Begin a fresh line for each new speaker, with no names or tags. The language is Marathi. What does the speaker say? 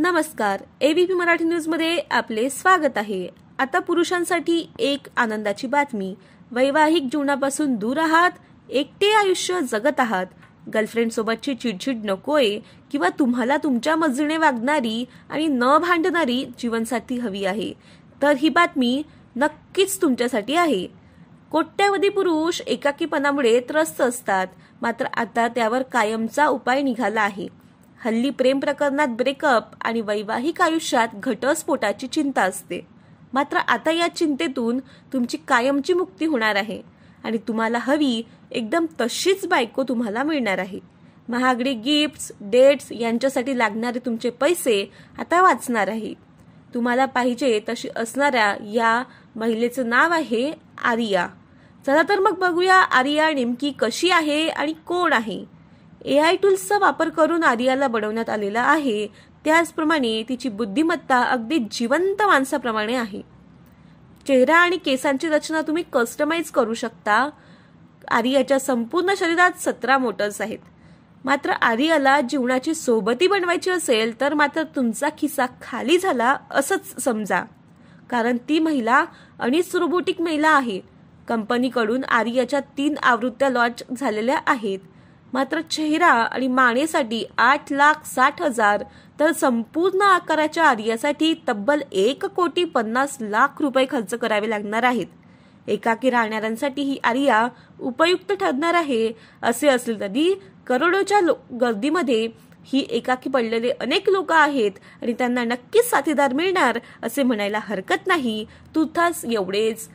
नमस्कार, एबीपी मराठी न्यूजमध्ये आपले स्वागत आहे। आता पुरुषांसाठी एक आनंदाची बातमी। वैवाहिक जीवनापासून दूर आहात, एकटे आयुष्य जगत आहात, गर्लफ्रेंड सोबतची चिडचिड नकोय किंवा तुम्हाला तुमच्या मर्जीने वागणारी आणि न भांडणारी जीवनसाथी हवी आहे, तर ही बातमी नक्कीच तुमच्यासाठी आहे। कोट्यावधी पुरुष एकाकीपणामुळे त्रस्त असतात, मात्र आता त्यावर कायमचा उपाय निघाला आहे। हल्ली प्रेम प्रकरणात ब्रेकअप आणि वैवाहिक आयुष्यात घटस्फोटाची चिंता असते, मात्र आता या चिंतेतून तुमची कायमची मुक्ती होणार आहे आणि तुम्हाला हवी एकदम तशीच बायको तुम्हाला मिळणार आहे। महागडी गिफ्ट्स, डेट्स यांच्यासाठी लागणारे तुमचे पैसे आता वाचणार आहे। तुम्हाला पाहिजे तशी असणाऱ्या या महिलेचं नाव आहे आर्या। चला तर मग बघूया आर्या नेमकी कशी आहे आणि कोण आहे। AI टूल्सचा वापर करून आर्याला बनवण्यात आलेला आहे, त्याचप्रमाणे तिची बुद्धिमत्ता अगदी जिवंत माणसाप्रमाणे आहे। चेहरा आणि केसांची रचना तुम्ही कस्टमाइज करू शकता। आर्याच्या संपूर्ण शरीरात 17 मोटर्स आहेत, मात्र आर्याला जीवनाची सोबती बनवायची असेल तर मात्र तुमचा खिसा खाली झाला असंच समजा, कारण ती महिला अनिस रोबोटिक महिला आहे। कंपनीकडून आर्याच्या 3 आवृत्त्या लॉन्च झालेल्या आहेत, मात्र चेहरा आणि मानेसाठी 8,60,000 तर संपूर्ण आकाराच्या आर्यासाठी तब्बल 1,50,00,000 रुपये खर्च करावे लागणार आहेत। एकाकी राहणाऱ्यांसाठी ही आर्या उपयुक्त ठरणार आहे। असे असले तरी करोडोच्या गर्दीमध्ये ही एकाकी पडलेले अनेक लोक आहेत आणि त्यांना नक्कीच साथीदार मिळणार असे म्हणायला हरकत नाही। तुर्तास एवढेच।